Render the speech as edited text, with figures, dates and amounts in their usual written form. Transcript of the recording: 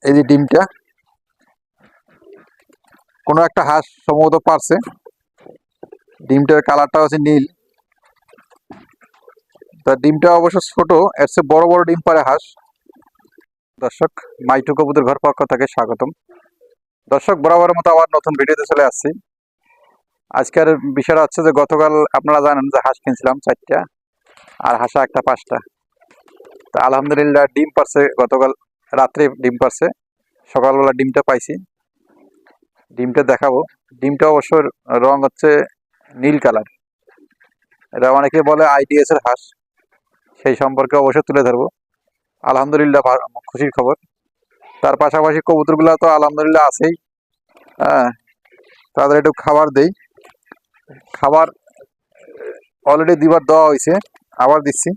এই যে ডিমটা, কোনো একটা হাঁস সম্ভবত পারছে। ডিমটার কালারটা হচ্ছে নীল। তার ডিমটা অবশ্য ছোট, এর চেয়ে বড় বড় ডিম পারে হাঁস। দর্শক, মাইটু কবুতর ঘর পক্ষ থেকে স্বাগতম। দর্শক, বরাবরের মতো আবার নতুন ভিডিওতে চলে আসছি। আজকের বিষয়টা হচ্ছে যে গতকাল আপনারা জানেন যে হাঁস কিনছিলাম 4টা, আর হাঁসা একটা 5টা। তা আলহামদুলিল্লাহ ডিম পারছে, গতকাল রাত্রে ডিম পারছে, সকালবেলা ডিমটা পাইছি। ডিমটা দেখাবো। ডিমটা অবশ্য রং হচ্ছে নীল কালার। এটা অনেকে বলে আইডিএস এর হাঁস, সেই সম্পর্কে অবশ্যই তুলে ধরবো। আলহামদুলিল্লাহ খুশির খবর। তার পাশাপাশি কবুতরগুলো তো আলহামদুলিল্লাহ আছেই। হ্যাঁ, তাদের একটু খাবার দেই। খাবার অলরেডি 2বার দেওয়া হয়েছে, আবার দিচ্ছি।